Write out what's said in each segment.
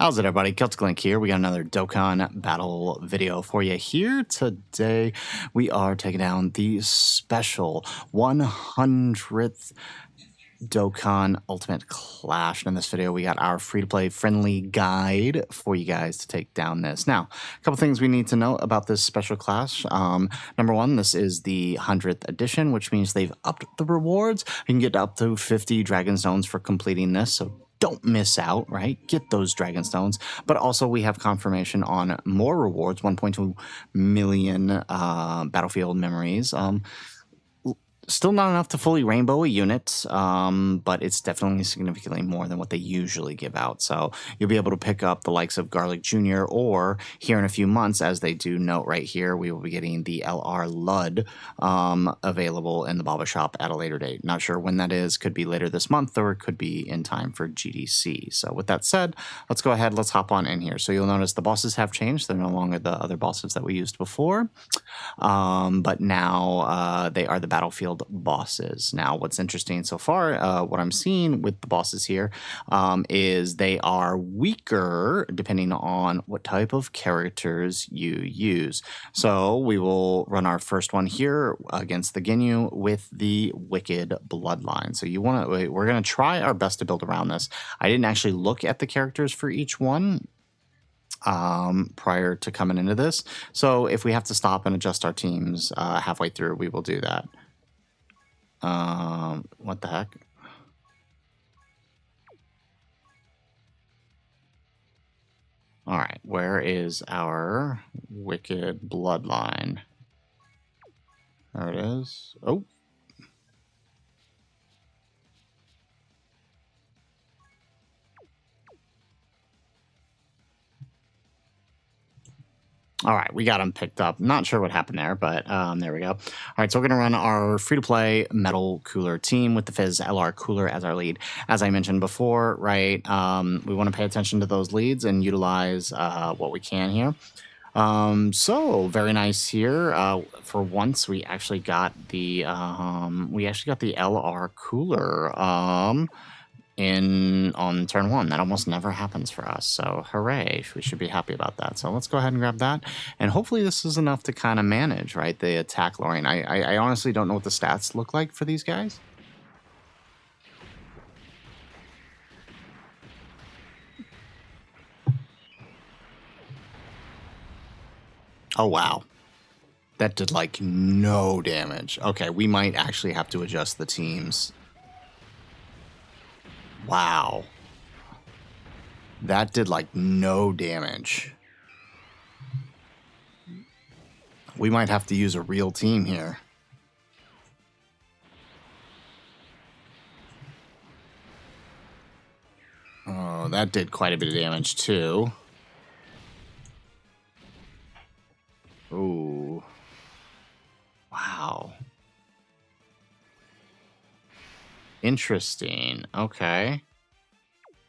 How's it, everybody? Celtic Link here. We got another Dokkan Battle video for you here. Today, we are taking down the special 100th Dokkan Ultimate Clash. And in this video, we got our free-to-play friendly guide for you guys to take down this. Now, a couple things we need to know about this special clash. Number one, this is the 100th edition, which means they've upped the rewards. You can get up to 50 Dragon Stones for completing this, so don't miss out, right? Get those Dragon Stones. But also we have confirmation on more rewards, 1.2 million battlefield memories. Still not enough to fully rainbow a unit, but it's definitely significantly more than what they usually give out. So you'll be able to pick up the likes of Garlic Jr. or here in a few months, as they do note right here, we will be getting the LR Lud available in the Baba shop at a later date. Not sure when that is. Could be later this month or it could be in time for GDC. So with that said, let's go ahead. Let's hop on in here. So you'll notice the bosses have changed. They're no longer the other bosses that we used before, but now they are the battlefield bosses. Now, what's interesting so far, what I'm seeing with the bosses here, is they are weaker depending on what type of characters you use. So we will run our first one here against the Ginyu with the Wicked Bloodline. So we're gonna try our best to build around this. I didn't actually look at the characters for each one prior to coming into this. So if we have to stop and adjust our teams halfway through, we will do that. What the heck? All right, where is our Wicked Bloodline? There it is. Oh. All right, we got him picked up. Not sure what happened there, but there we go. All right, so we're going to run our free-to-play Metal Cooler team with the Fizz LR Cooler as our lead. As I mentioned before, right, we want to pay attention to those leads and utilize what we can here. So very nice here. For once, we actually got the LR Cooler on turn one. That almost never happens for us, so hooray, we should be happy about that. So let's go ahead and grab that, and hopefully this is enough to kind of manage, right, the attack lowering. I honestly don't know what the stats look like for these guys. Oh wow, that did like no damage. Okay, we might actually have to adjust the teams. Wow. That did like no damage. We might have to use a real team here. Oh, that did quite a bit of damage too. Ooh. Wow. Interesting. Okay.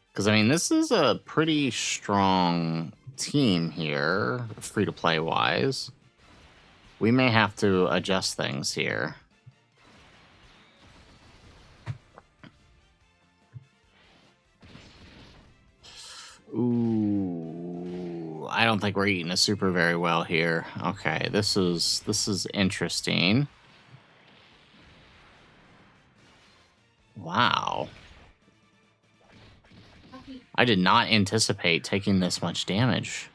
Because, I mean, this is a pretty strong team here, free-to-play wise. We may have to adjust things here. Ooh, I don't think we're eating a super very well here. Okay, this is interesting. Wow. I did not anticipate taking this much damage.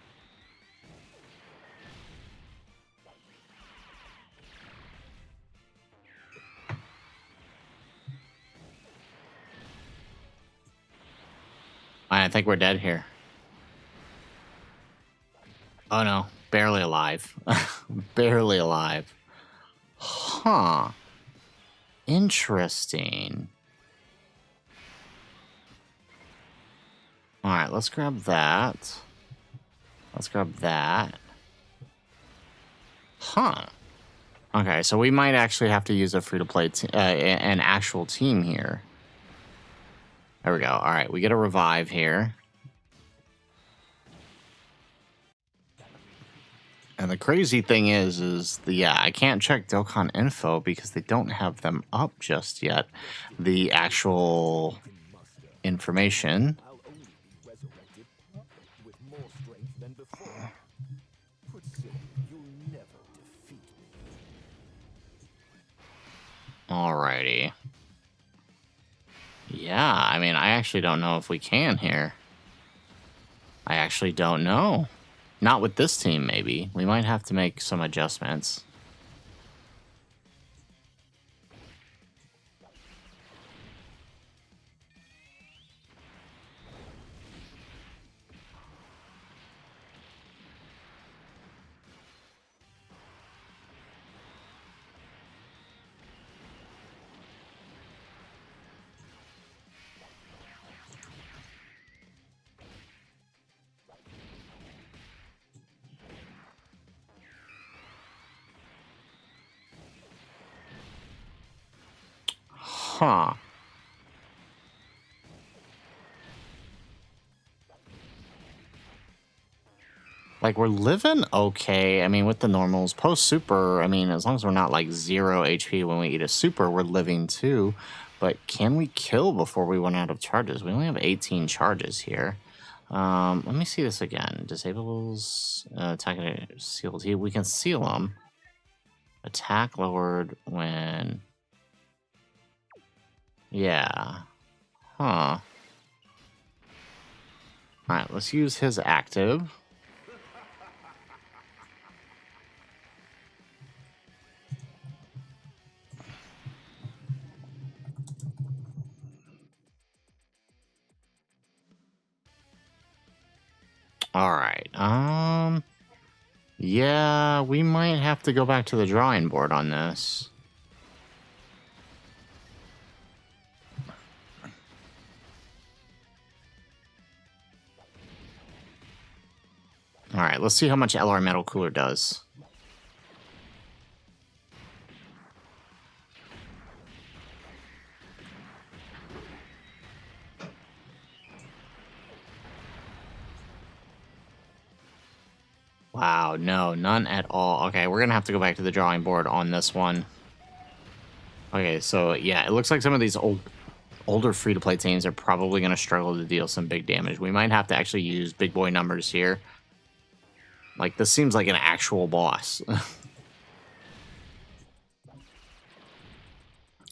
I think we're dead here. Oh no, barely alive. Barely alive. Huh. Interesting. All right, let's grab that. Let's grab that. Huh. Okay, so we might actually have to use a free-to-play, an actual team here. There we go. All right, we get a revive here. And the crazy thing is I can't check Dokkan info because they don't have them up just yet. The actual information. more strength than before. Put simply, you'll never defeat me. Alrighty. Yeah, I mean, I actually don't know if we can here. I actually don't know. Not with this team, maybe. We might have to make some adjustments. Huh. Like, we're living okay. I mean, with the normals. Post-super, I mean, as long as we're not, like, 0 HP when we eat a super, we're living too. But can we kill before we run out of charges? We only have 18 charges here. Let me see this again. Disables, attack sealed. We can seal them. Attack lowered when... Yeah. Huh. Alright, let's use his active. Alright, yeah, we might have to go back to the drawing board on this. Alright, let's see how much LR Metal Cooler does. Wow, no, none at all. Okay, we're gonna have to go back to the drawing board on this one. Okay, so yeah, it looks like some of these older free-to-play teams are probably gonna struggle to deal some big damage. We might have to actually use big boy numbers here. Like, this seems like an actual boss.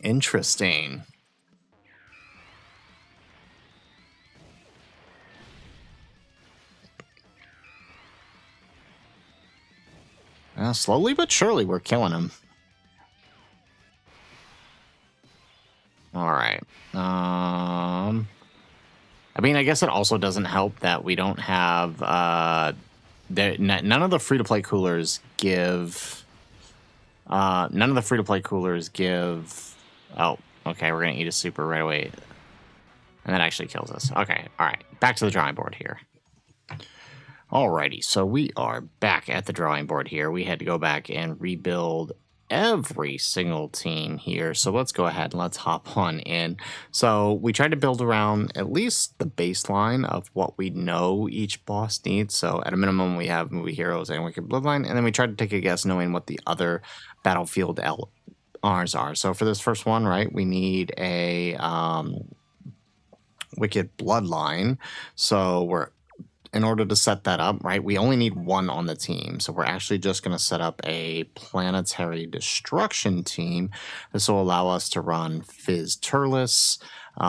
Interesting. Slowly but surely, we're killing him. All right. I mean, I guess it also doesn't help that we don't have none of the free-to-play coolers give. None of the free-to-play coolers give. Oh, okay. We're gonna eat a super right away, and that actually kills us. Okay. All right. Back to the drawing board here. Alrighty, so we are back at the drawing board here. We had to go back and rebuild every single team here. So let's go ahead and let's hop on in. So we tried to build around at least the baseline of what we know each boss needs. So at a minimum, we have movie heroes and Wicked Bloodline. And then we tried to take a guess knowing what the other battlefield R's are. So for this first one, right, we need a Wicked Bloodline. So in order to set that up, right, we only need one on the team. So we're actually just going to set up a planetary destruction team. This will allow us to run Fizz Turles. We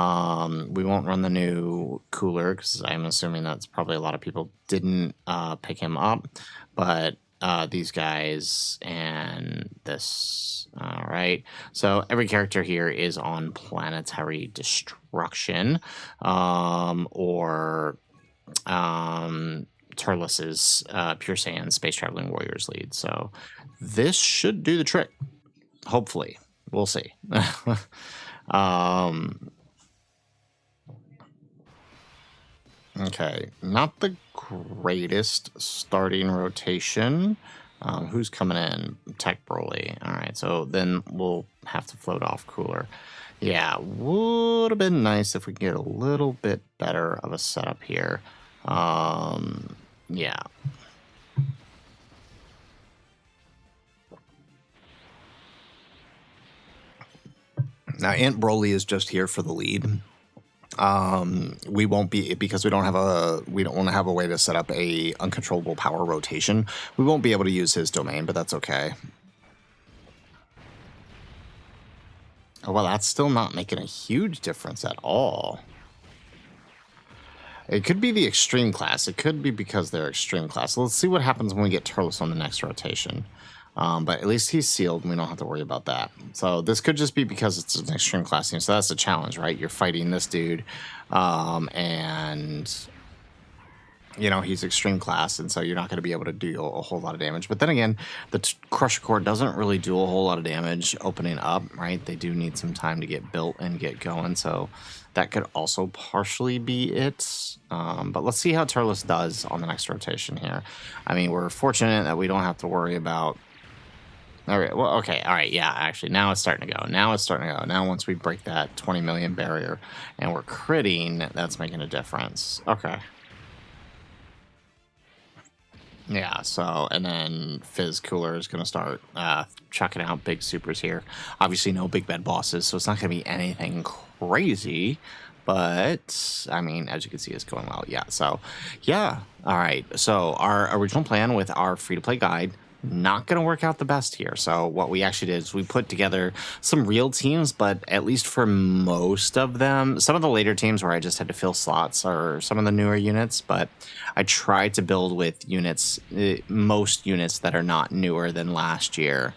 won't run the new cooler because I'm assuming that's probably a lot of people didn't pick him up. But these guys and this. All right. So every character here is on planetary destruction or Turles' Pure Saiyan Space Traveling Warriors lead. So this should do the trick. Hopefully. We'll see. Okay. Not the greatest starting rotation. Who's coming in? Tech Broly. All right. So then we'll have to float off cooler. Yeah, would have been nice if we could get a little bit better of a setup here. Yeah. Now, Aunt Broly is just here for the lead. we won't be, because we don't want to have a way to set up a uncontrollable power rotation. We won't be able to use his domain, but that's okay. Oh, well, that's still not making a huge difference at all. It could be the extreme class. It could be because they're extreme class. So let's see what happens when we get Turles on the next rotation. But at least he's sealed, and we don't have to worry about that. So this could just be because it's an extreme class team. So that's the challenge, right? You're fighting this dude, and you know he's extreme class, and so you're not going to be able to do a whole lot of damage. But then again, the Crusher Core doesn't really do a whole lot of damage opening up, right? They do need some time to get built and get going, so that could also partially be it. But let's see how Turles does on the next rotation here. I mean, we're fortunate that we don't have to worry about... All right, well, okay, all right, yeah, actually, now it's starting to go. Now once we break that 20 million barrier and we're critting, that's making a difference. Okay. Yeah, so, and then Fizz Cooler is going to start chucking out big supers here. Obviously, no big bad bosses, so it's not going to be anything crazy. But, I mean, as you can see, it's going well. Yeah, so, yeah. All right, so our original plan with our free-to-play guide, not going to work out the best here. So what we actually did is we put together some real teams, but at least for most of them, some of the later teams where I just had to fill slots are some of the newer units, but I tried to build with units, most units that are not newer than last year.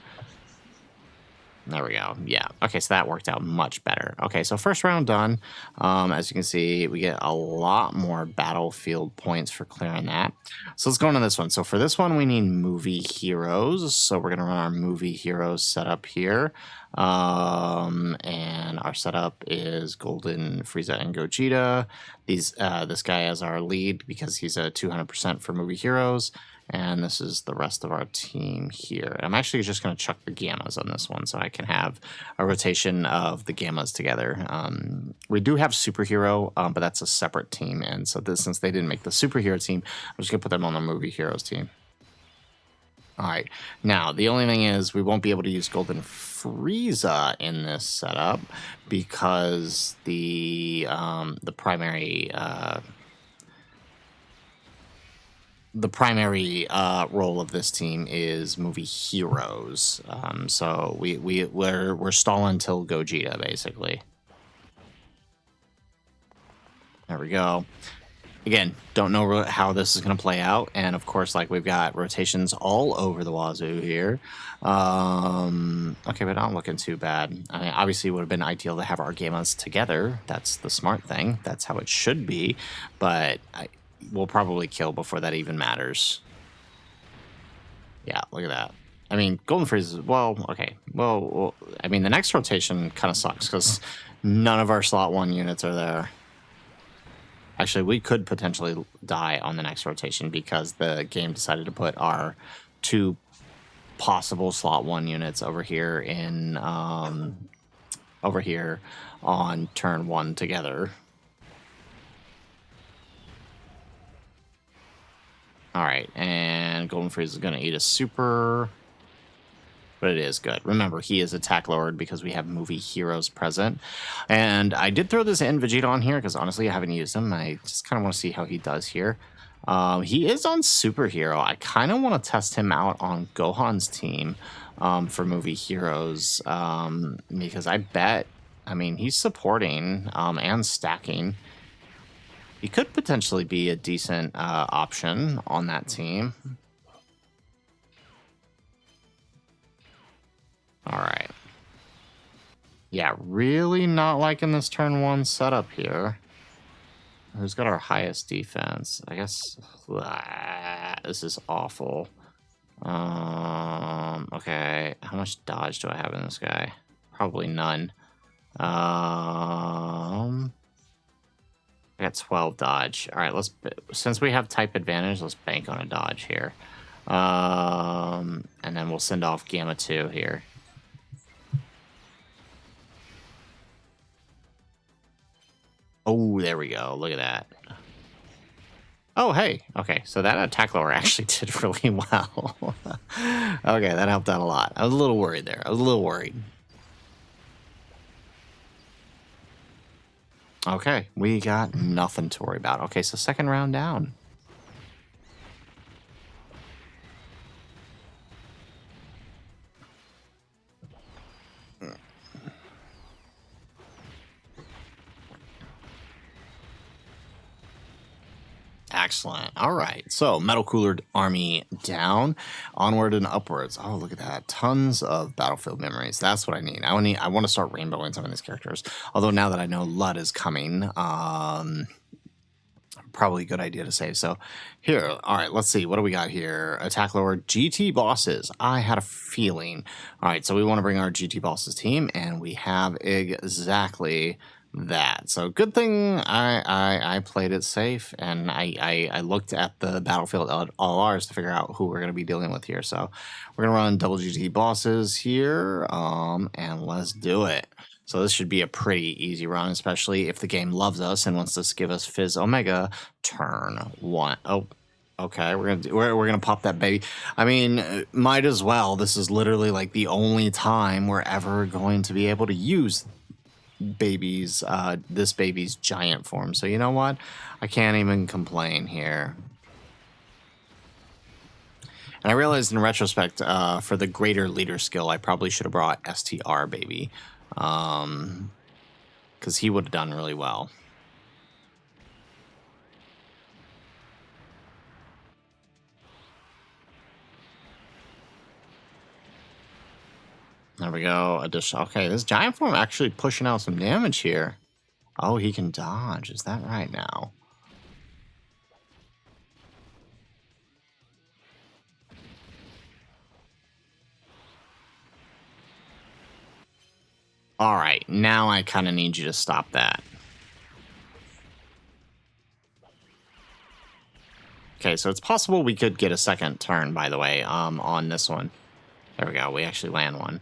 There we go. Yeah. Okay, so that worked out much better. Okay, so first round done. As you can see, we get a lot more battlefield points for clearing that. So let's go into this one. So for this one, we need movie heroes. So we're going to run our movie heroes setup here. And our setup is Golden, Frieza, and Gogeta. This guy as our lead because he's a 200% for movie heroes. And this is the rest of our team here. I'm actually just going to chuck the Gammas on this one so I can have a rotation of the Gammas together. We do have Superhero, but that's a separate team. And so since they didn't make the Superhero team, I'm just going to put them on the Movie Heroes team. All right. Now, the only thing is we won't be able to use Golden Frieza in this setup because the primary... the primary role of this team is movie heroes. So we're stalling till Gogeta, basically. There we go. Again, don't know how this is going to play out. And of course, like we've got rotations all over the wazoo here. Okay, but not looking too bad. I mean, obviously it would have been ideal to have our Gammas together. That's the smart thing. That's how it should be. But we'll probably kill before that even matters. Yeah, look at that. I mean, Golden Frieza, well, okay. Well, I mean, the next rotation kind of sucks because none of our slot 1 units are there. Actually, we could potentially die on the next rotation because the game decided to put our 2 possible slot 1 units over here in over here on turn 1 together. All right, and Golden Frieza is going to eat a super, but it is good. Remember, he is attack lowered because we have movie heroes present. And I did throw this in Vegeta on here because honestly, I haven't used him. I just kind of want to see how he does here. He is on superhero. I kind of want to test him out on Gohan's team for movie heroes because I bet, I mean, he's supporting and stacking. He could potentially be a decent option on that team. All right. Yeah, really not liking this turn 1 setup here. Who's got our highest defense? I guess this is awful. Okay, how much dodge do I have in this guy? Probably none. I got 12 dodge. All right, since we have type advantage, let's bank on a dodge here. And then we'll send off Gamma 2 here. Oh, there we go. Look at that. Oh, hey. Okay, so that attack lower actually did really well. Okay, that helped out a lot. I was a little worried there. I was a little worried. Okay, we got nothing to worry about. Okay, so second round down. Excellent. All right. So, metal cooler army down, onward and upwards. Oh, look at that! Tons of battlefield memories. That's what I need. I want to start rainbowing some of these characters. Although now that I know Lud is coming, probably a good idea to save. So, here. All right. Let's see. What do we got here? Attack lower GT bosses. I had a feeling. All right. So we want to bring our GT bosses team, and we have exactly that. So good thing I played it safe, and I looked at the battlefield LRs to figure out who we're going to be dealing with here. So we're going to run double GT bosses here, and let's do it. So this should be a pretty easy run, especially if the game loves us and wants to give us Fizz Omega turn 1. Oh, okay, we're gonna pop that baby. I mean, might as well. This is literally like the only time we're ever going to be able to use this baby's giant form. So you know what? I can't even complain here. And I realized in retrospect, for the greater leader skill, I probably should have brought STR baby, because he would have done really well. There we go. Okay, this giant form actually pushing out some damage here. Oh, he can dodge. Is that right now? All right, now I kind of need you to stop that. Okay, so it's possible we could get a second turn, by the way, on this one. There we go. We actually land one.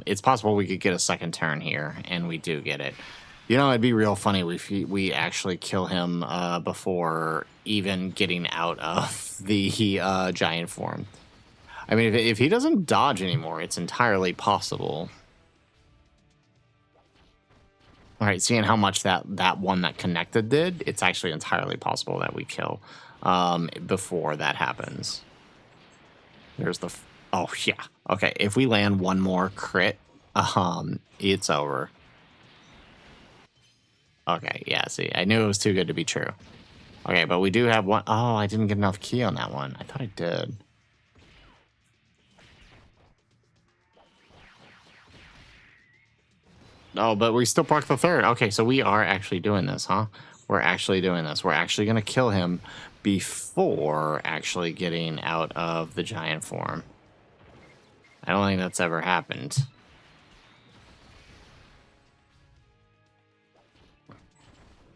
It's possible we could get a second turn here, and we do get it. You know, it'd be real funny if we actually kill him before even getting out of the giant form. I mean, if he doesn't dodge anymore, it's entirely possible. All right, seeing how much that one that connected did, it's actually entirely possible that we kill before that happens. There's the... Oh, yeah. Okay, if we land one more crit, it's over. Okay, yeah, see, I knew it was too good to be true. Okay, but we do have one... Oh, I didn't get enough key on that one. I thought I did. Oh, but we still proc the third. Okay, so we are actually doing this, huh? We're actually doing this. We're actually going to kill him before actually getting out of the giant form. I don't think that's ever happened.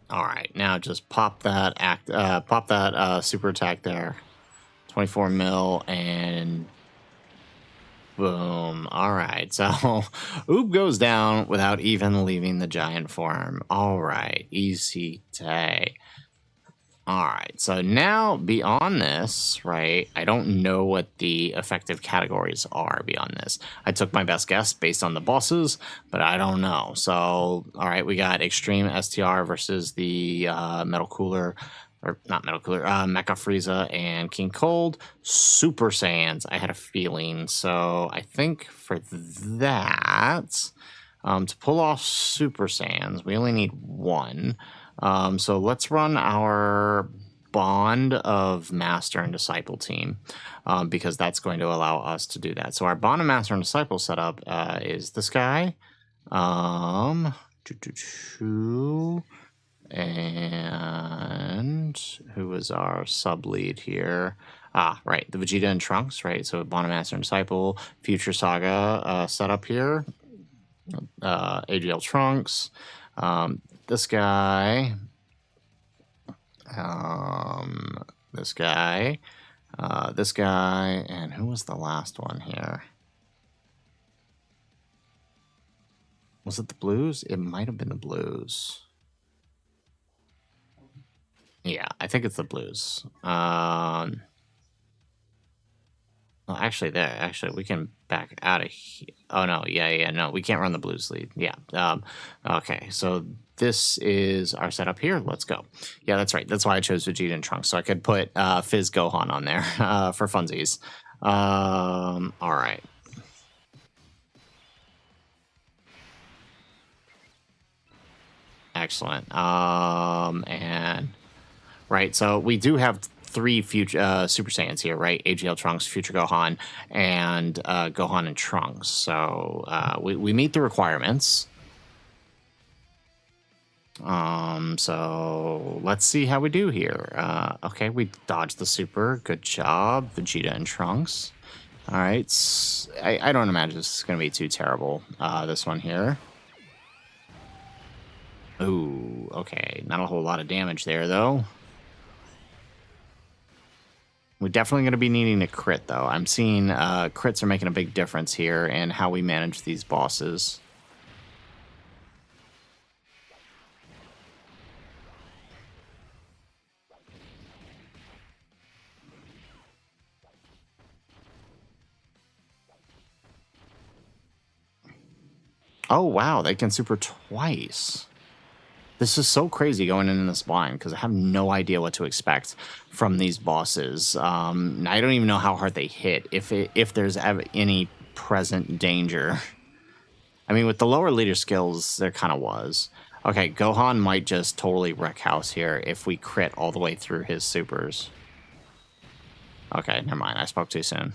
All right, now just pop that super attack there. 24 mil and boom. All right, so Oop goes down without even leaving the giant form. All right, easy day. All right, so now beyond this, right, I don't know what the effective categories are beyond this. I took my best guess based on the bosses, but I don't know. So, all right, we got Extreme STR versus the Metal Cooler, or not Metal Cooler, Mecha Frieza and King Cold. Super Saiyans, I had a feeling. So I think for that, to pull off Super Saiyans, we only need one. So let's run our bond of master and disciple team, because that's going to allow us to do that. So our bond of master and disciple setup is this guy, and who is our sub lead here? Right, the Vegeta and Trunks, right? So bond of master and disciple, Future Saga setup here, AGL Trunks. This guy, this guy, this guy, and who was the last one here? Was it the Blues? It might have been the Blues. Yeah, I think it's the Blues. Well, actually, we can back out of here. Oh no, yeah, no, we can't run the Blues lead. Yeah. Okay, so this is our setup here. Let's go. Yeah, that's right. That's why I chose Vegeta and Trunks, so I could put Fizz Gohan on there for funsies. All right. Excellent. And right, so we do have three future Super Saiyans here, right? AGL Trunks, Future Gohan, and Gohan and Trunks. So we meet the requirements. So let's see how we do here. Okay, we dodged the super. Good job, Vegeta and Trunks. All right, I don't imagine this is going to be too terrible. This one here. Ooh, okay, not a whole lot of damage there though. We're definitely going to be needing a crit though. I'm seeing crits are making a big difference here in how we manage these bosses. Oh, wow, they can super twice. This is so crazy going in this blind because I have no idea what to expect from these bosses. I don't even know how hard they hit, if there's any present danger. I mean, with the lower leader skills, there kind of was. Okay, Gohan might just totally wreck house here if we crit all the way through his supers. Okay, never mind. I spoke too soon.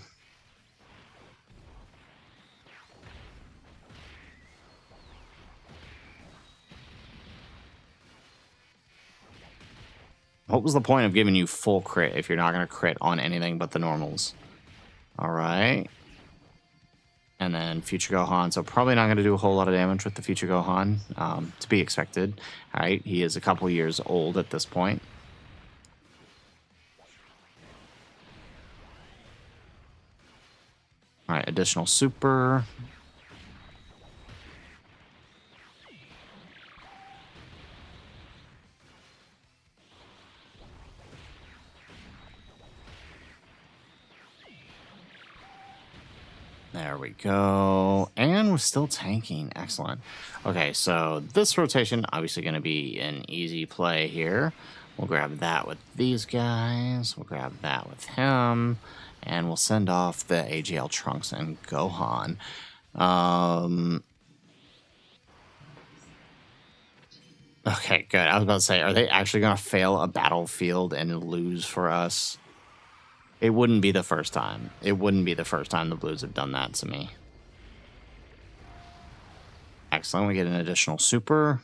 What was the point of giving you full crit if you're not going to crit on anything but the normals? All right. And then Future Gohan. So probably not going to do a whole lot of damage with the Future Gohan. To be expected. All right. He is a couple years old at this point. All right. Additional super. There we go. And we're still tanking. Excellent. Okay, so this rotation, obviously going to be an easy play here. We'll grab that with these guys. We'll grab that with him. And we'll send off the AGL Trunks and Gohan. Okay, good. I was about to say, are they actually going to fail a battlefield and lose for us? It wouldn't be the first time. It wouldn't be the first time the Blues have done that to me. Excellent. We get an additional super.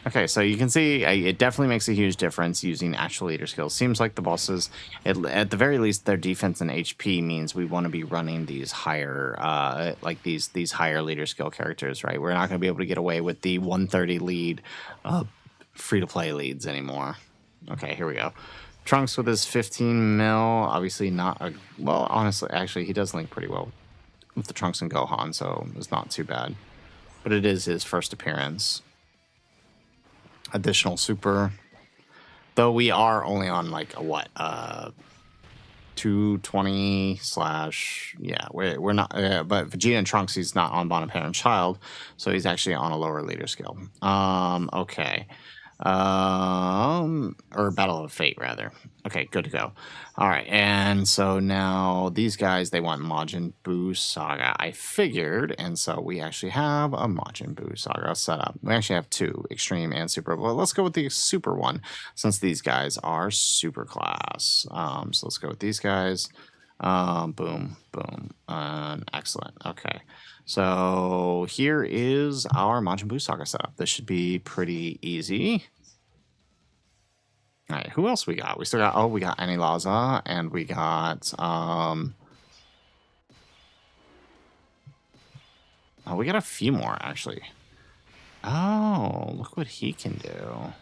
Okay, so you can see it definitely makes a huge difference using actual leader skills. Seems like the bosses, at the very least, their defense and HP means we want to be running these higher, like these higher leader skill characters, right? We're not going to be able to get away with the 130 lead, free-to-play leads anymore. Okay, here we go. Trunks with his 15 mil, obviously not a... Well, honestly, actually, he does link pretty well with the Trunks and Gohan, so it's not too bad. But it is his first appearance. Additional super. Though we are only on, like, a what? 220 slash... Yeah, we're not... but Vegeta and Trunks, he's not on Bond of Parent Child, so he's actually on a lower leader skill. Okay. Or Battle of Fate, rather. Okay, good to go. All right, and so now these guys, they want Majin Buu Saga. I figured, and so we actually have a Majin Buu Saga set up. We actually have two, Extreme and Super. Well, let's go with the Super one, since these guys are Super Class. So let's go with these guys. Boom, boom, excellent. Okay. So here is our Majin Buu Saga setup. This should be pretty easy. All right, who else we got? We still got, we got Annie Laza, and we got, we got a few more, actually. Oh, look what he can do.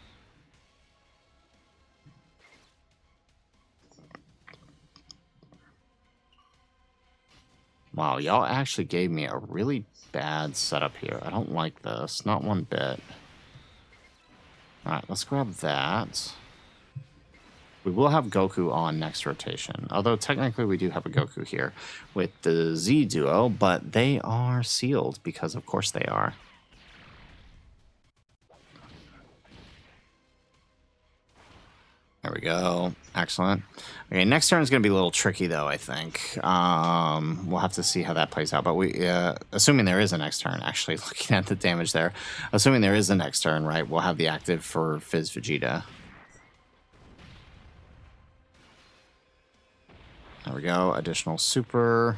Wow, y'all actually gave me a really bad setup here. I don't like this, not one bit. All right, let's grab that. We will have Goku on next rotation, although technically we do have a Goku here with the Z duo, but they are sealed because of course they are. There we go. Excellent. Okay, next turn is going to be a little tricky, though, I think. We'll have to see how that plays out. But assuming there is a next turn, actually, looking at the damage there, assuming there is a next turn, right, we'll have the active for Fizz Vegeta. There we go. Additional super.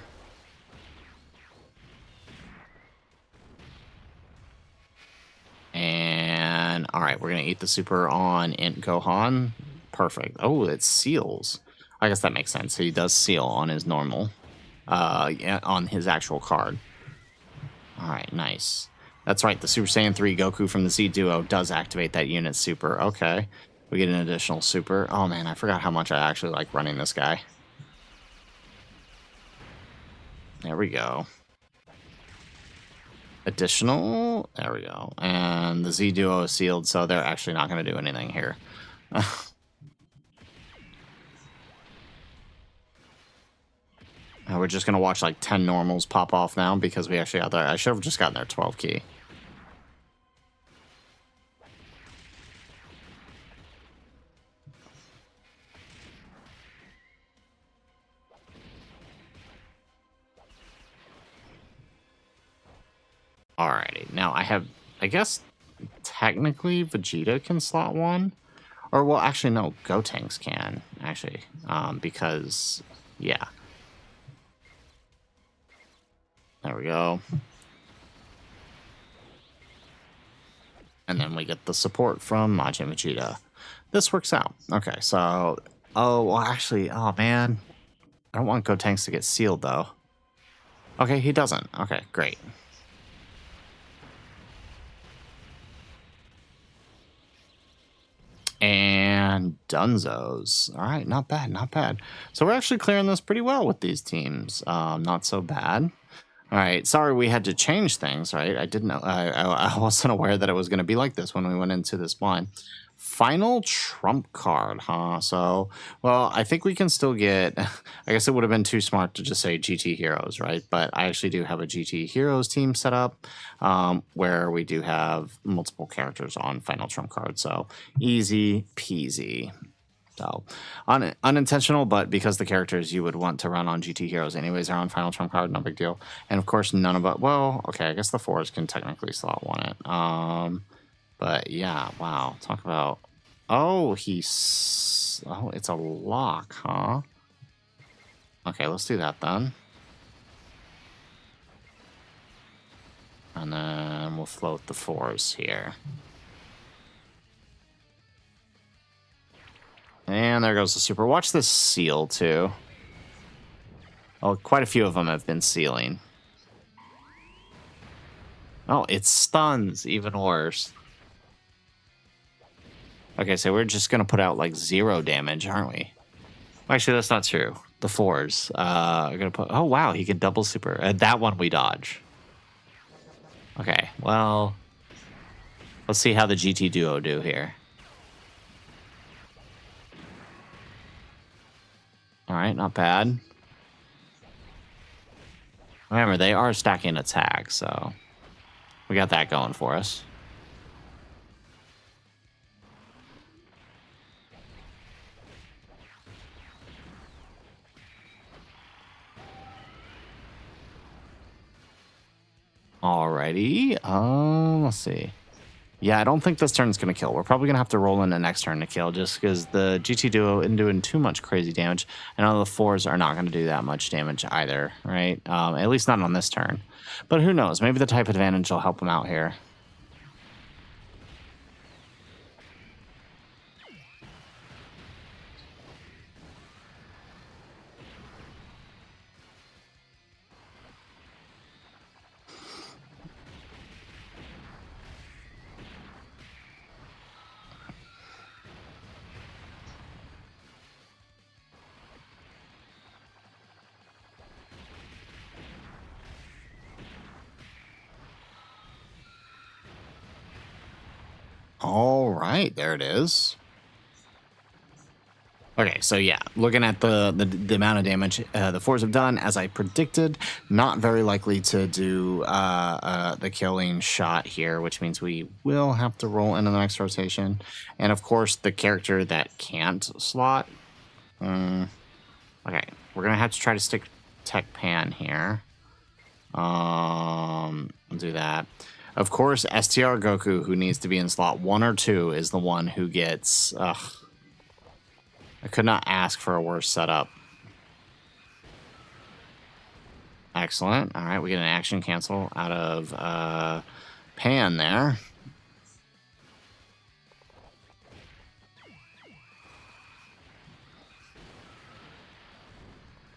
And, all right, we're going to eat the super on Int Gohan. Perfect. Oh, it seals. I guess that makes sense. He does seal on his normal, on his actual card. All right, nice. That's right. The Super Saiyan 3 Goku from the Z Duo does activate that unit super. Okay. We get an additional super. Oh, man, I forgot how much I actually like running this guy. There we go. Additional. There we go. And the Z Duo is sealed, so they're actually not going to do anything here. We're just going to watch like 10 normals pop off now because we actually got there. I should have just gotten their 12 key. Alrighty, now I guess technically Vegeta can slot one. Or, well, actually, no, Gotenks can, actually, because, yeah. There we go. And then we get the support from Majin Vegeta. This works out. Okay, so, oh, well, actually, oh, man. I don't want Gotenks to get sealed, though. Okay, he doesn't. Okay, great. And Dunzos. All right, not bad, not bad. So we're actually clearing this pretty well with these teams. Not so bad. All right, sorry we had to change things, right? I didn't know. I wasn't aware that it was going to be like this when we went into this blind. Final trump card, huh? So, well, I think we can still get... I guess it would have been too smart to just say GT Heroes, right? But I actually do have a GT Heroes team set up where we do have multiple characters on final trump card. So, easy peasy. So, unintentional, but because the characters you would want to run on GT Heroes anyways are on Final Trump card, no big deal. And of course, none of it. Well, okay, I guess the 4s can technically slot one it. But yeah, wow. Talk about. Oh, oh, it's a lock, huh? Okay, let's do that then. And then we'll float the 4s here. And there goes the super. Watch this seal, too. Oh, quite a few of them have been sealing. Oh, it stuns. Even worse. Okay, so we're just going to put out, like, 0 damage, aren't we? Actually, that's not true. The 4s. Are going to put... Oh, wow, he can double super. That one we dodge. Okay, well... Let's see how the GT Duo do here. Alright, not bad. Remember, they are stacking attack, so... We got that going for us. Alrighty. Let's see. Yeah, I don't think this turn's going to kill. We're probably going to have to roll in the next turn to kill just because the GT Duo isn't doing too much crazy damage. And all the 4s are not going to do that much damage either, right? At least not on this turn. But who knows? Maybe the type advantage will help him out here. All right, there it is. Okay, so yeah, looking at the amount of damage the fours have done, as I predicted, not very likely to do the killing shot here, which means we will have to roll into the next rotation. And of course, the character that can't slot. Okay, we're gonna have to try to stick Tech Pan here. I'll do that. Of course, STR Goku, who needs to be in slot 1 or 2, is the one who gets. I could not ask for a worse setup. Excellent. All right, we get an action cancel out of Pan there.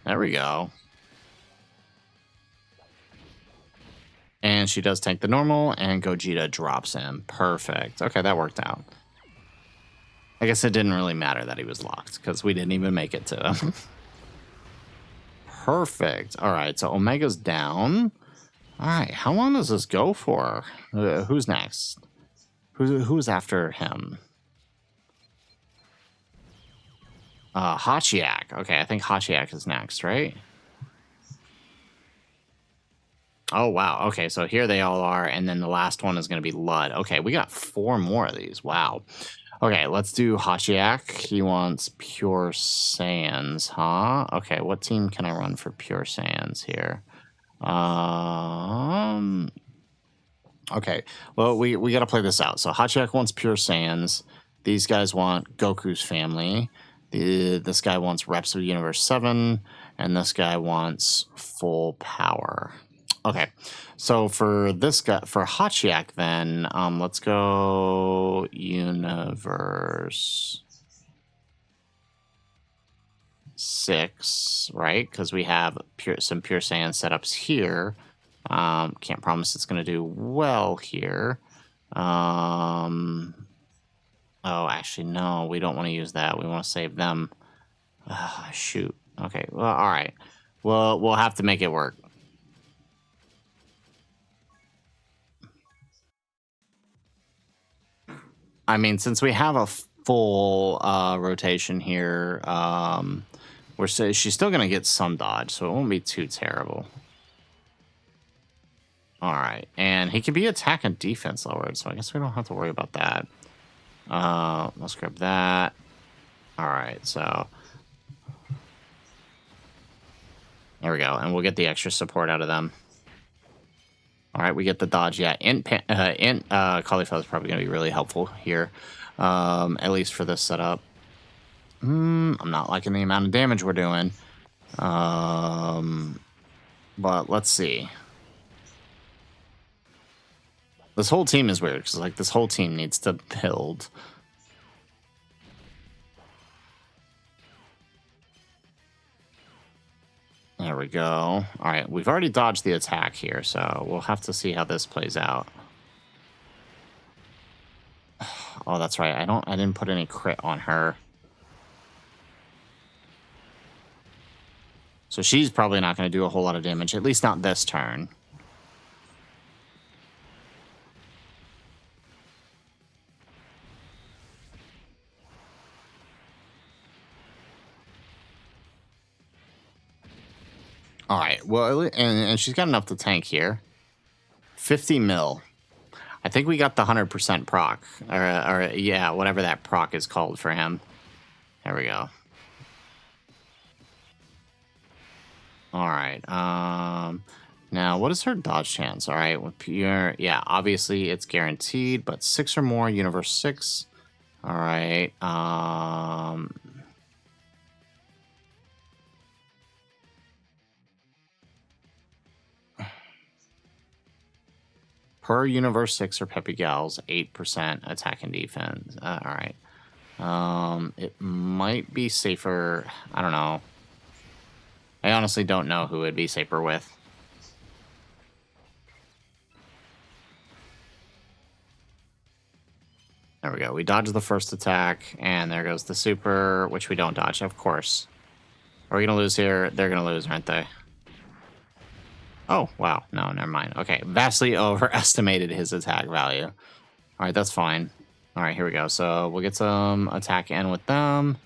There we go. And she does tank the normal, and Gogeta drops him. Perfect. Okay, that worked out. I guess it didn't really matter that he was locked, because we didn't even make it to him. Perfect. All right, so Omega's down. All right, how long does this go for? Who's next? Who's after him? Hachiak. Okay, I think Hachiak is next, right? Oh, wow. Okay, so here they all are, and then the last one is going to be Lud. Okay, we got 4 more of these. Wow. Okay, let's do Hachiak. He wants Pure Saiyans, huh? Okay, what team can I run for Pure Saiyans here? Okay, well, we got to play this out. So Hachiak wants Pure Saiyans. These guys want Goku's family. This guy wants Reps of Universe 7, and this guy wants full power. Okay, so for this guy, for Hachiak, then let's go Universe 6, right? Because we have some Pure Saiyan setups here. Can't promise it's going to do well here. Oh, actually, no, we don't want to use that. We want to save them. Shoot. Okay, well, all right. Well, we'll have to make it work. I mean, since we have a full rotation here, she's still going to get some dodge, so it won't be too terrible. All right, and he can be attack and defense lowered, so I guess we don't have to worry about that. Let's grab that. All right, so there we go, and we'll get the extra support out of them. All right, we get the dodge. Yeah, Int Cauliflower is probably going to be really helpful here, at least for this setup. I'm not liking the amount of damage we're doing, but let's see. This whole team is weird because like this whole team needs to build. There we go. All right, we've already dodged the attack here, so we'll have to see how this plays out. Oh, that's right. I didn't put any crit on her. So she's probably not going to do a whole lot of damage, at least not this turn. All right, well, and she's got enough to tank here. 50 mil. I think we got the 100% proc, or yeah, whatever that proc is called for him. There we go. All right. Now, what is her dodge chance? All right, with pure, yeah, obviously it's guaranteed, but 6 or more, Universe 6. All right. Per Universe 6 or Peppy Gals, 8% attack and defense. All right. It might be safer. I don't know. I honestly don't know who it'd be safer with. There we go. We dodge the first attack, and there goes the super, which we don't dodge, of course. Are we going to lose here? They're going to lose, aren't they? Oh, wow. No, never mind. Okay, vastly overestimated his attack value. All right, that's fine. All right, here we go. So we'll get some attack in with them.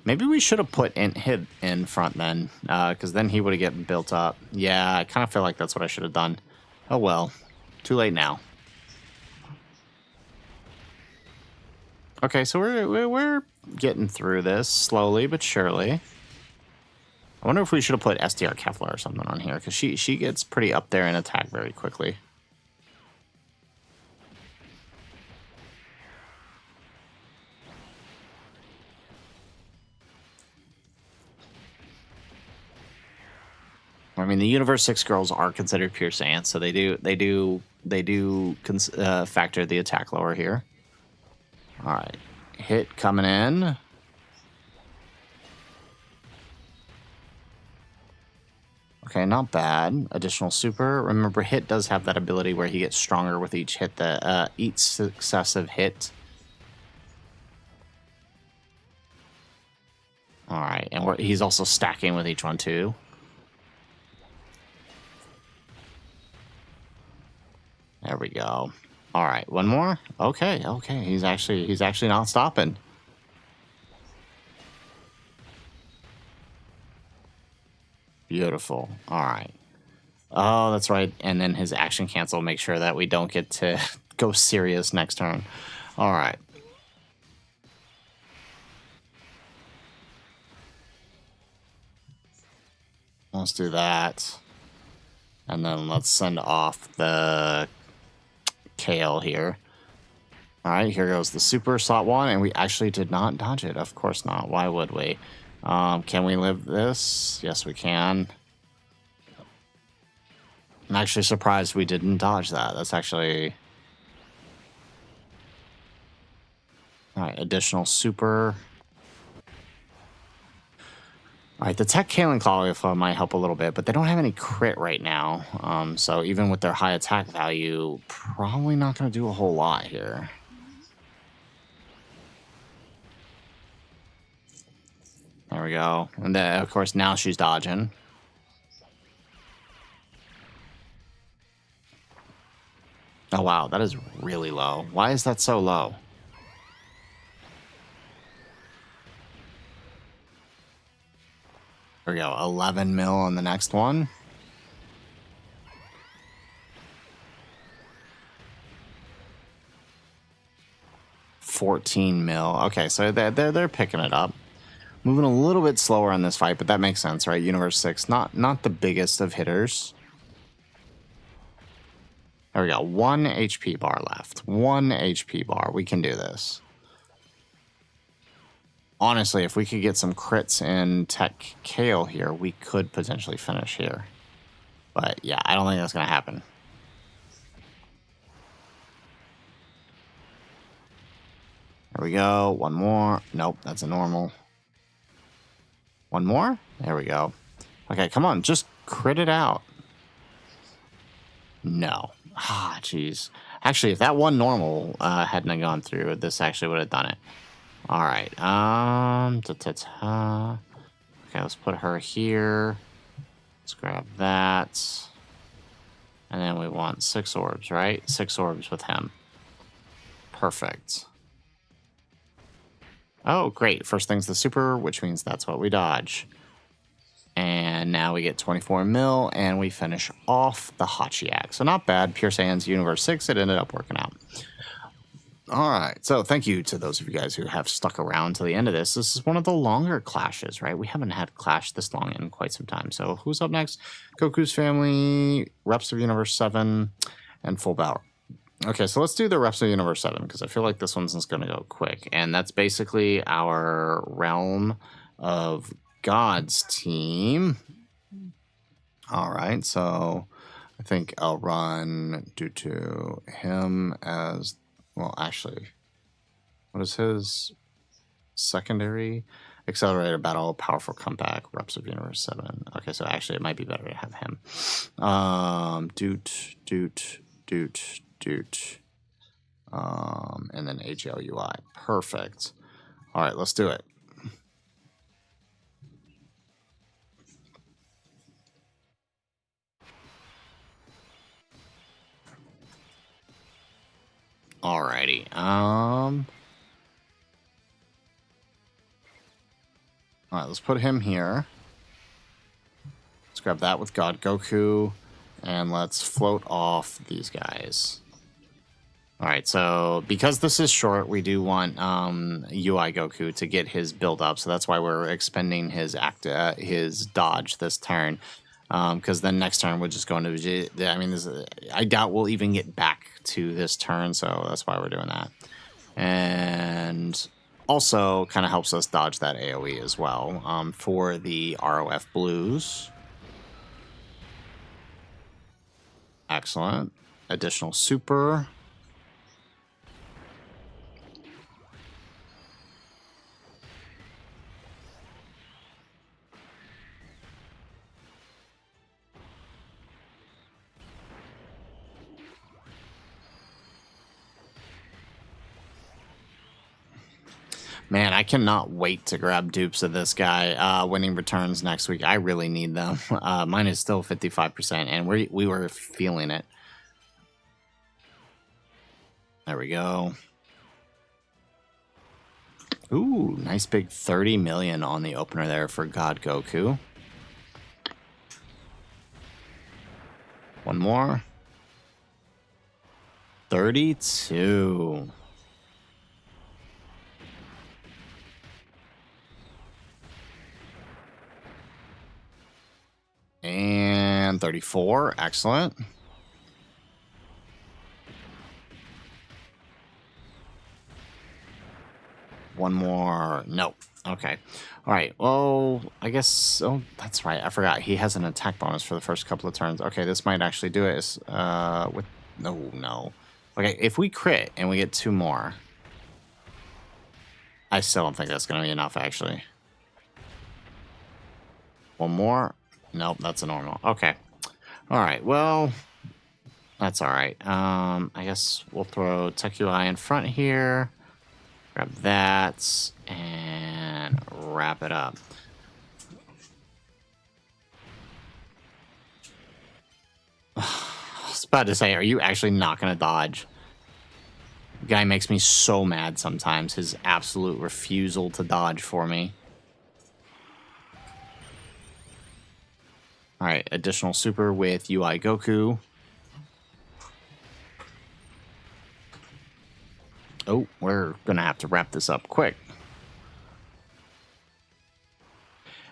Maybe we should have put hit in front then, because then he would have gotten built up. Yeah, I kind of feel like that's what I should have done. Oh well, too late now. Okay, so we're getting through this slowly but surely. I wonder if we should have put SDR Kefla or something on here, because she gets pretty up there in attack very quickly. I mean, the Universe 6 girls are considered pure Saiyans, so they do factor the attack lower here. All right, hit coming in. Okay, not bad. Additional super. Remember, hit does have that ability where he gets stronger with each hit, each successive hit. All right, and he's also stacking with each one too. There we go. All right, one more. Okay, he's actually not stopping. Beautiful. All right. Oh, that's right. And then his action cancel. Make sure that we don't get to go serious next turn. All right. Let's do that. And then let's send off the Kale here. All right, here goes the super slot one, and we actually did not dodge it. Of course not. Why would we? Can we live this? Yes, we can. I'm actually surprised we didn't dodge that. That's actually... All right, additional super. All right, the Tech Kale and Cauliflower might help a little bit, but they don't have any crit right now. So even with their high attack value, probably not going to do a whole lot here. There we go. And then, of course, now she's dodging. Oh, wow, that is really low. Why is that so low? There we go, 11 mil on the next one. $14 mil. Okay, so they're picking it up. Moving a little bit slower on this fight, but that makes sense, right? Universe 6, not the biggest of hitters. There we go. 1 HP bar left. 1 HP bar. We can do this. Honestly, if we could get some crits in Tech Kale here, we could potentially finish here. But yeah, I don't think that's going to happen. There we go. One more. Nope, that's a normal. One more? There we go. Okay, come on. Just crit it out. No. Ah, jeez. Actually, if that one normal hadn't gone through, this actually would have done it. All right. Okay, let's put her here. Let's grab that. And then we want 6 orbs, right? 6 orbs with him. Perfect. Oh, great. First thing's the super, which means that's what we dodge. And now we get 24 mil, and we finish off the Hachiyak. So not bad. Pure Saiyans Universe 6, it ended up working out. All right. So thank you to those of you guys who have stuck around to the end of this. This is one of the longer clashes, right? We haven't had Clash this long in quite some time. So who's up next? Goku's family, Reps of Universe 7, and Full Power. Okay, so let's do the Reps of Universe 7, because I feel like this one's going to go quick. And that's basically our Realm of Gods team. All right, so I think I'll run due to him as... Well, actually, what is his secondary? Accelerated Battle, Powerful Comeback, Reps of Universe 7. Okay, so actually it might be better to have him. Doot. And then HLUI. Perfect. All right, let's do it. Alrighty. All right, let's put him here. Let's grab that with God Goku, and let's float off these guys. All right, so because this is short, we do want UI Goku to get his build up, so that's why we're expending his his dodge this turn. Because then next turn we'll just go into. I mean, I doubt we'll even get back to this turn, so that's why we're doing that. And also kind of helps us dodge that AoE as well for the ROF blues. Excellent. Additional super. Man, I cannot wait to grab dupes of this guy winning returns next week. I really need them. Mine is still 55%, and we were feeling it. There we go. Ooh, nice big 30 million on the opener there for God Goku. One more. 32. And 34. Excellent. One more. Nope. Okay. All right. Well, I guess. Oh, that's right. I forgot. He has an attack bonus for the first couple of turns. Okay, this might actually do it. With no. Okay, if we crit and we get 2 more, I still don't think that's going to be enough, actually. One more. Nope, that's a normal. Okay. All right. Well, that's all right. I guess we'll throw Tech UI in front here. Grab that and wrap it up. I was about to say, are you actually not going to dodge? The guy makes me so mad sometimes. His absolute refusal to dodge for me. All right, additional super with UI Goku. Oh, we're going to have to wrap this up quick.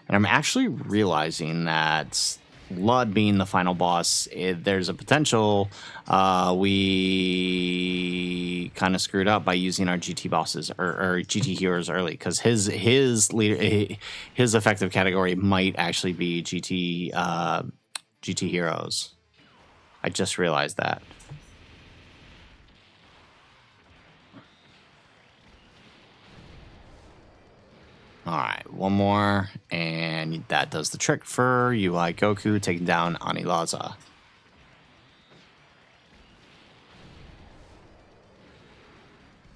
And I'm actually realizing that Lud being the final boss, there's a potential we kind of screwed up by using our GT bosses or GT heroes early, because his effective category might actually be GT heroes. I just realized that. All right, one more, and that does the trick for UI Goku taking down Anilaza.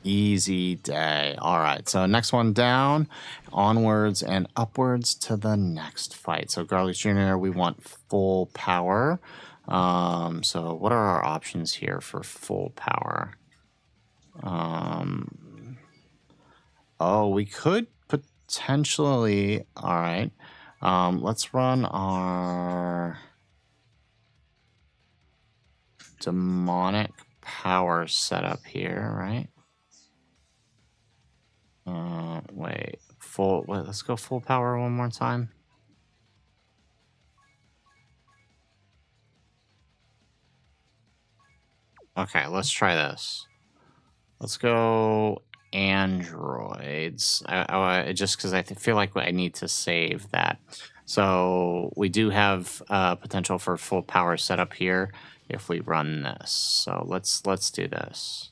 Easy day. All right, so next one down, onwards and upwards to the next fight. So Garlic Jr., we want full power. So what are our options here for full power? Oh, we could potentially. All right. Let's run our demonic power setup here, right? Wait, let's go full power one more time. Okay, let's try this. Let's go androids. Just because I feel like I need to save that. So we do have potential for full power setup here if we run this. So let's do this.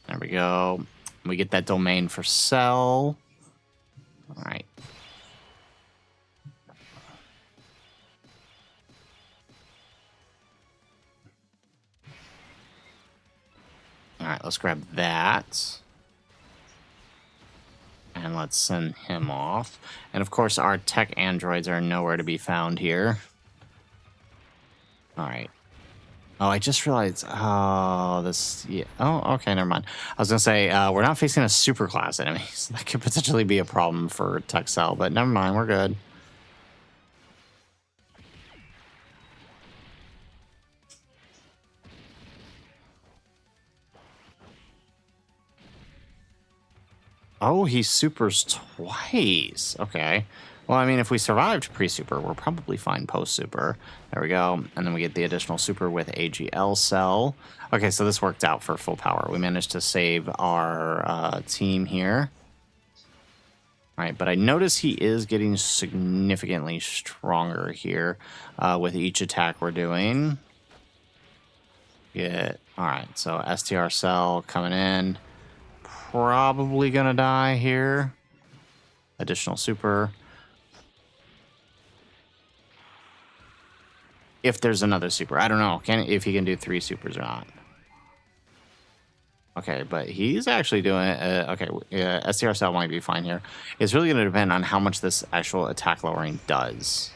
There we go. We get that domain for Cell. All right. All right, let's grab that. And let's send him off. And of course, our tech androids are nowhere to be found here. All right. Oh, I just realized. Oh, this. Yeah. Oh, okay. Never mind. I was gonna say we're not facing a super class enemy, so that could potentially be a problem for Texel. But never mind. We're good. Oh, he supers twice. Okay. Well, I mean, if we survived pre-super, we're probably fine post-super. There we go. And then we get the additional super with AGL cell. Okay, so this worked out for full power. We managed to save our team here. All right, but I notice he is getting significantly stronger here with each attack we're doing. All right, so STR cell coming in. Probably gonna die here. Additional super. If there's another super. I don't know if he can do 3 supers or not. Okay, but he's actually doing okay, STR cell might be fine here. It's really going to depend on how much this actual attack lowering does.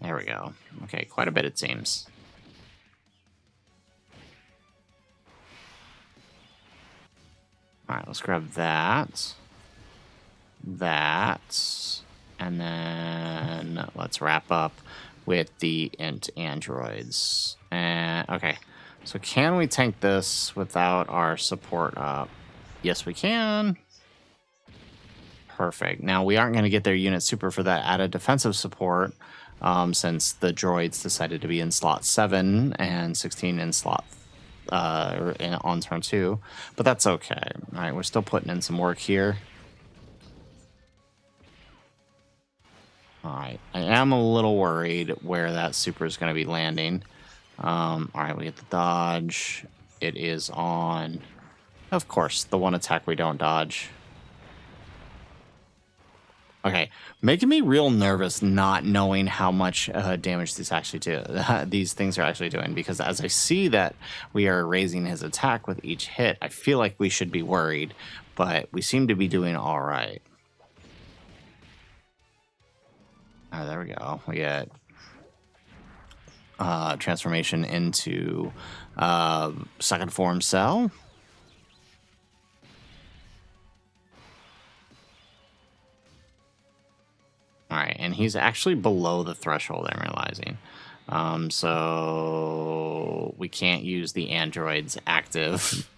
There we go. Okay, quite a bit it seems. All right, let's grab that. And then let's wrap up with the int androids. And okay, so can we tank this without our support up? Yes, we can. Perfect. Now we aren't going to get their unit super for that added defensive support, since the droids decided to be in slot 7 and 16 in slot on turn 2, but that's okay. All right, we're still putting in some work here. All right, I am a little worried where that super is going to be landing. All right, we get the dodge. It is on, of course, the one attack we don't dodge. Okay, making me real nervous not knowing how much damage these actually do. These things are actually doing, because as I see that we are raising his attack with each hit, I feel like we should be worried, but we seem to be doing all right. Oh, there we go. We get transformation into second form cell. All right, and he's actually below the threshold, I'm realizing. So we can't use the androids active.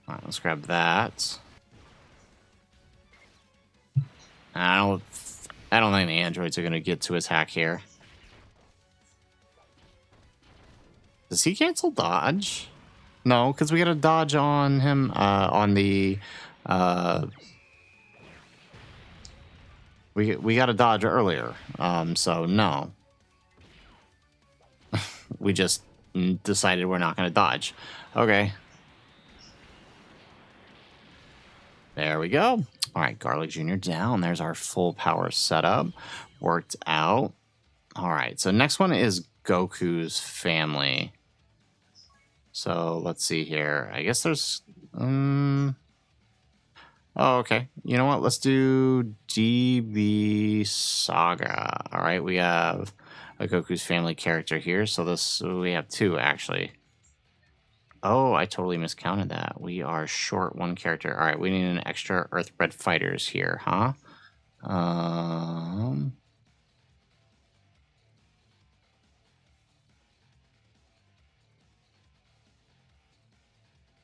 All right, let's grab that. I don't think the androids are going to get to attack here. Does he cancel dodge? No, because we got a dodge on him on the... we got a dodge earlier, so no. We just decided we're not going to dodge. Okay. There we go. All right, Garlic Jr. down. There's our full power setup. Worked out. All right, so next one is Goku's family. So let's see here. I guess there's... oh, okay. You know what? Let's do DB Saga. All right, we have a Goku's family character here. So we have 2, actually. Oh, I totally miscounted that. We are short 1 character. All right, we need an extra Earthbred fighters here, huh?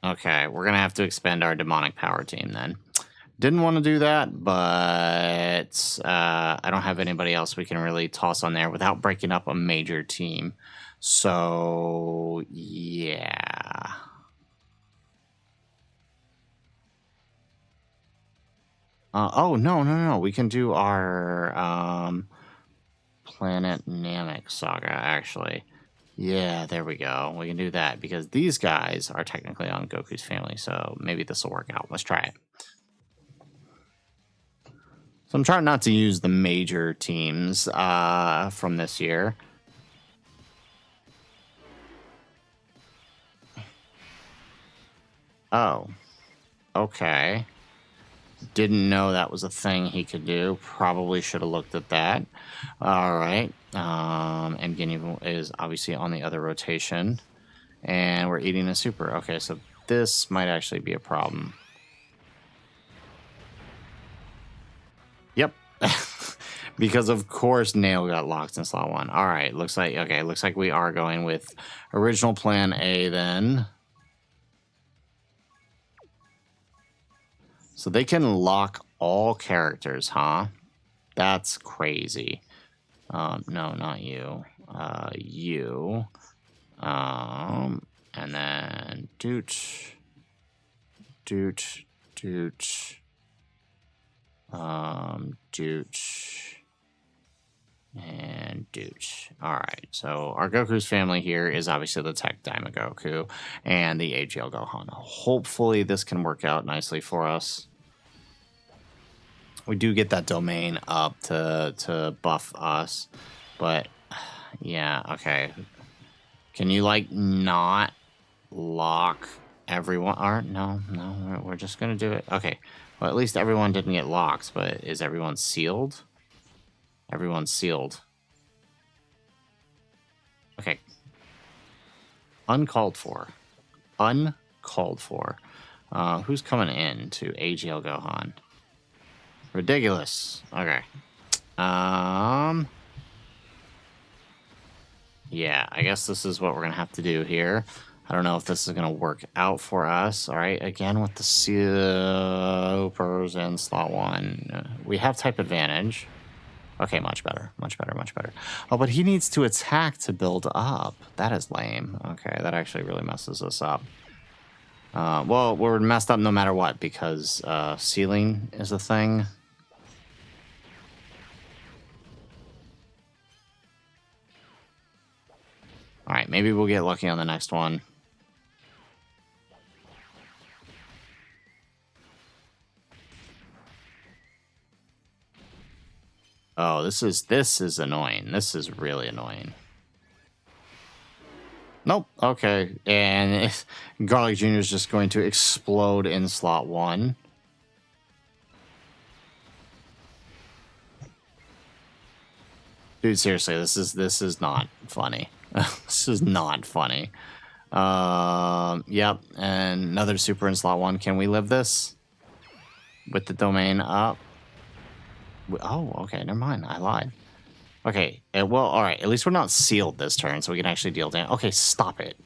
Okay, we're going to have to expend our demonic power team then. Didn't want to do that, but I don't have anybody else we can really toss on there without breaking up a major team. So, yeah. Oh, no. We can do our Planet Namek saga, actually. Yeah, there we go. We can do that because these guys are technically on Goku's family, so maybe this will work out. Let's try it. So I'm trying not to use the major teams from this year. Oh, okay. Didn't know that was a thing he could do. Probably should have looked at that. All right. And Guinea is obviously on the other rotation. And we're eating a super. Okay, so this might actually be a problem. Yep. Because of course Nail got locked in slot 1. All right, looks like we are going with original plan A then. So they can lock all characters, huh? That's crazy. No, not you. You. And then Doot. Doot. Doot. Doot. And Doot. Alright, so our Goku's family here is obviously the Tech Daima Goku and the AGL Gohan. Hopefully this can work out nicely for us. We do get that domain up to buff us, but yeah, okay. Can you like not lock everyone? Or no, we're just gonna do it. Okay, well at least everyone didn't get locked, but is everyone sealed? Everyone's sealed. Okay. Uncalled for. Uncalled for. Who's coming in to AGL Gohan? Ridiculous. Okay. Yeah, I guess this is what we're going to have to do here. I don't know if this is going to work out for us. All right, again with the supers in slot 1. We have type advantage. Okay, much better, much better, much better. Oh, but he needs to attack to build up. That is lame. Okay, that actually really messes us up. Well, we're messed up no matter what because sealing is a thing. All right, maybe we'll get lucky on the next one. Oh, this is annoying. This is really annoying. Nope. Okay, and Garlic Jr. is just going to explode in slot 1. Dude, seriously, this is not funny. This is not funny. Yep, and another super in slot 1. Can we live this with the domain up? Oh, okay, never mind. I lied. Okay, well, all right. At least we're not sealed this turn, so we can actually deal damage. Okay, stop it.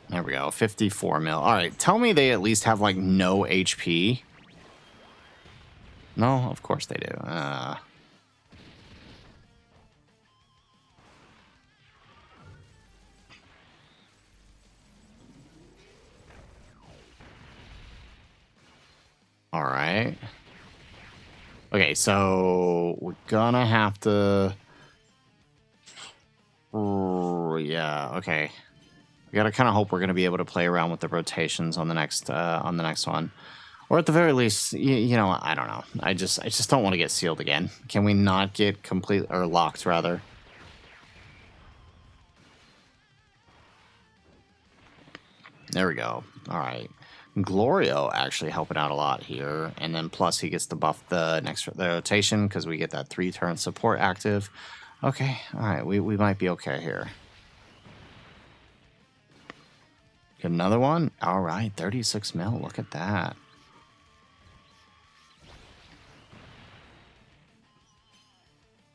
There we go. 54 mil. All right, tell me they at least have, like, no HP. No, of course they do. All right. Okay, so we're gonna have to... yeah, okay. We gotta kind of hope we're gonna be able to play around with the rotations on the next one. Or at the very least, you know, I don't know. I just don't want to get sealed again. Can we not get complete or locked rather? There we go. All right. Glorio actually helping out a lot here. And then plus he gets to buff the next rotation because we get that 3-turn support active. Okay. All right. We might be okay here. Get another one. All right. 36 mil. Look at that.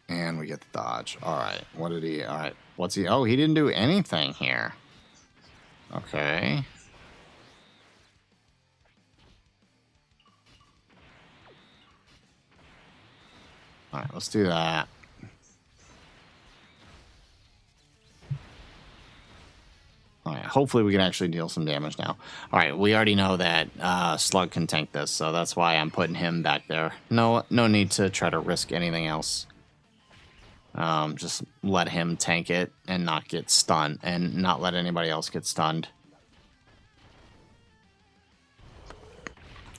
And we get the dodge. All right. What did he... All right. What's he... Oh, he didn't do anything here. Okay. All right. Let's do that. All right. Hopefully we can actually deal some damage now. All right. We already know that Slug can tank this, so that's why I'm putting him back there. No need to try to risk anything else. Just let him tank it and not get stunned and not let anybody else get stunned.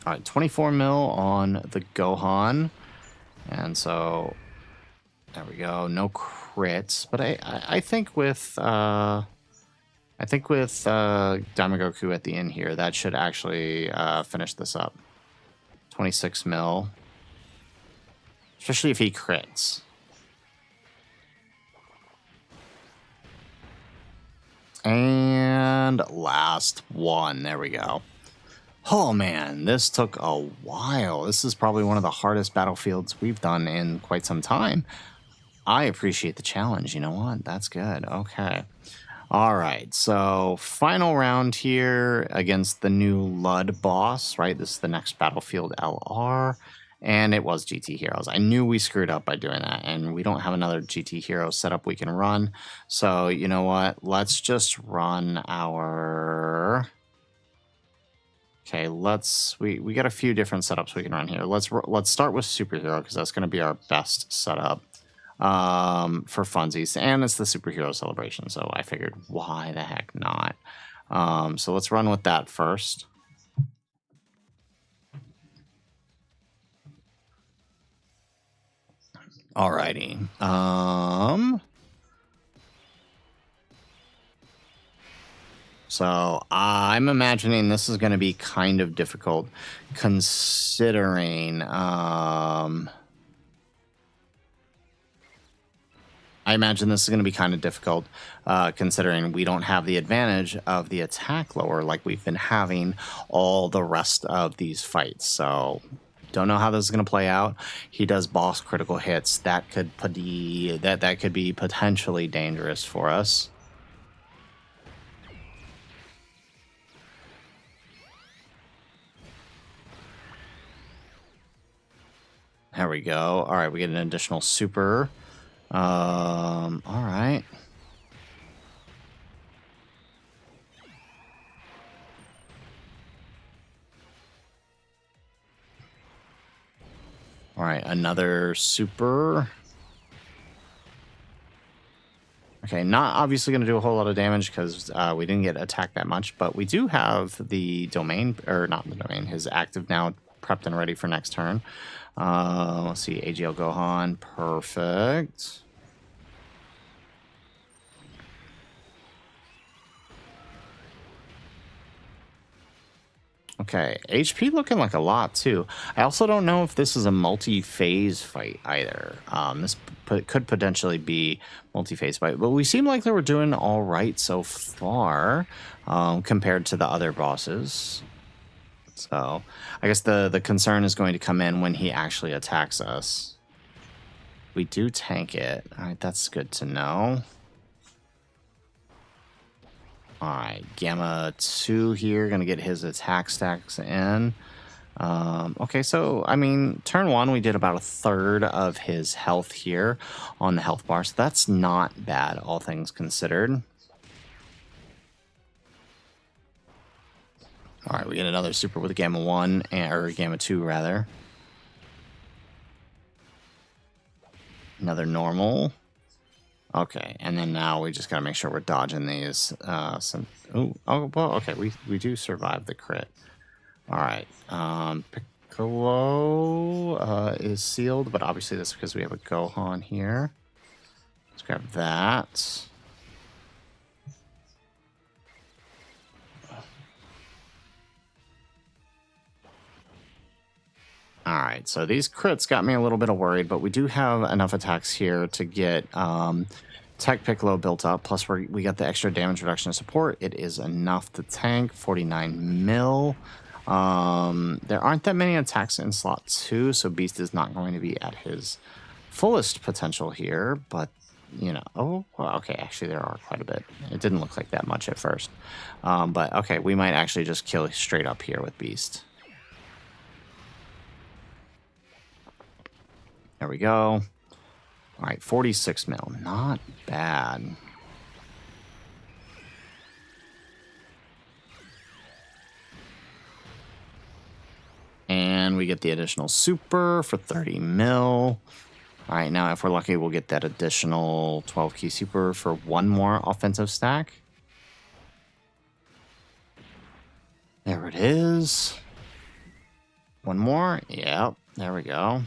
All right, 24 mil on the Gohan. And so there we go. No crits, but I think with I I think with Diamond Goku at the end here, that should actually finish this up. 26 mil. Especially if he crits. And last one. There we go. Oh man, this took a while. This is probably one of the hardest battlefields we've done in quite some time. I appreciate the challenge. You know what? That's good. Okay. All right, so final round here against the new Lud boss, right? This is the next Battlefield LR, and it was GT Heroes. I knew we screwed up by doing that, and we don't have another GT Hero setup we can run. So you know what? Let's just run our... Okay, we got a few different setups we can run here. Let's start with Superhero because that's going to be our best setup for funsies, and it's the superhero celebration, so I figured why the heck not. So let's run with that first. Alrighty. So I'm imagining this is going to be kind of difficult considering I imagine this is going to be kind of difficult considering we don't have the advantage of the attack lower like we've been having all the rest of these fights. So don't know how this is going to play out. He does boss critical hits. That could be potentially dangerous for us. There we go. All right, we get an additional super. All right. All right, another super. Okay, not obviously going to do a whole lot of damage because we didn't get attacked that much, but we do have the domain, or not the domain, his active now prepped and ready for next turn. Let's see, AGL Gohan, perfect. Okay, HP looking like a lot too. I also don't know if this is a multi-phase fight either. This could potentially be multi-phase fight, but we seem like they were doing all right so far compared to the other bosses. So I guess the concern is going to come in when he actually attacks us. We do tank it. All right, that's good to know. All right, Gamma 2 here, going to get his attack stacks in. Okay, so, I mean, turn 1, we did about a third of his health here on the health bar, so that's not bad, all things considered. All right, we get another super with Gamma 1, or Gamma 2, rather. Another normal. Okay, and then now we just got to make sure we're dodging these. Oh, well, okay, we do survive the crit. All right, Piccolo is sealed, but obviously that's because we have a Gohan here. Let's grab that. All right, so these crits got me a little bit of worried, but we do have enough attacks here to get Tech Piccolo built up. Plus, we got the extra damage reduction and support. It is enough to tank 49 mil. There aren't that many attacks in slot 2, so Beast is not going to be at his fullest potential here, but you know, oh, well, okay, actually there are quite a bit. It didn't look like that much at first. But okay, we might actually just kill straight up here with Beast. There we go. All right, 46 mil. Not bad. And we get the additional super for 30 mil. All right, now if we're lucky, we'll get that additional 12 key super for one more offensive stack. There it is. One more. Yep, there we go.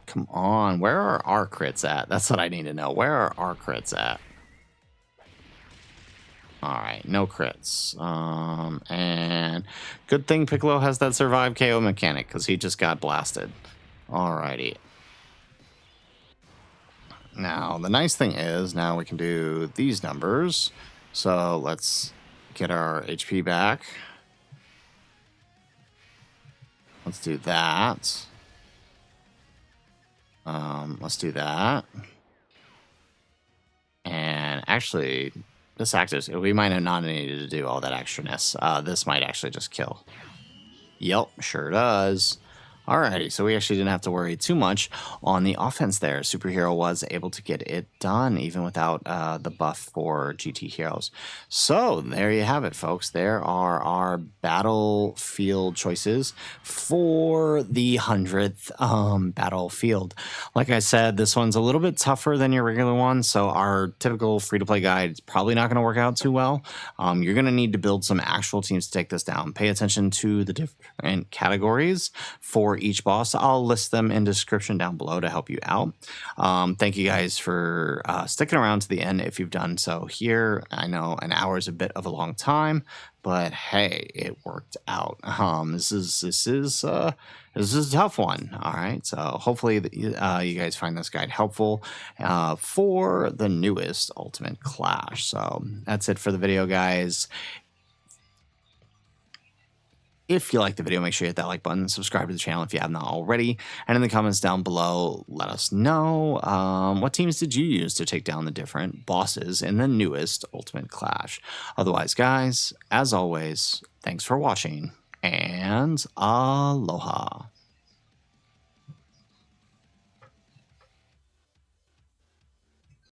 Come on, where are our crits at? That's what I need to know. Where are our crits at? Alright, no crits. And good thing Piccolo has that survive KO mechanic, because he just got blasted. Alrighty. Now, the nice thing is, now we can do these numbers. So let's get our HP back. Let's do that. Let's do that. And actually, this active, we might have not needed to do all that extraness. This might actually just kill. Yep, sure does. Alrighty, so we actually didn't have to worry too much on the offense there. Superhero was able to get it done even without the buff for GT Heroes. So there you have it, folks. There are our battlefield choices for the 100th battlefield. Like I said, this one's a little bit tougher than your regular one, so our typical free-to-play guide is probably not going to work out too well. You're going to need to build some actual teams to take this down. Pay attention to the different categories for each boss. I'll list them in description down below to help you out. Thank you guys for sticking around to the end if you've done so here. I know an hour is a bit of a long time, but hey, it worked out. This is a tough one. All right, so hopefully you guys find this guide helpful for the newest Ultimate Clash. So that's it for the video, guys. If you like the video, make sure you hit that like button, subscribe to the channel if you have not already, and in the comments down below, let us know what teams did you use to take down the different bosses in the newest Ultimate Clash. Otherwise, guys, as always, thanks for watching, and aloha.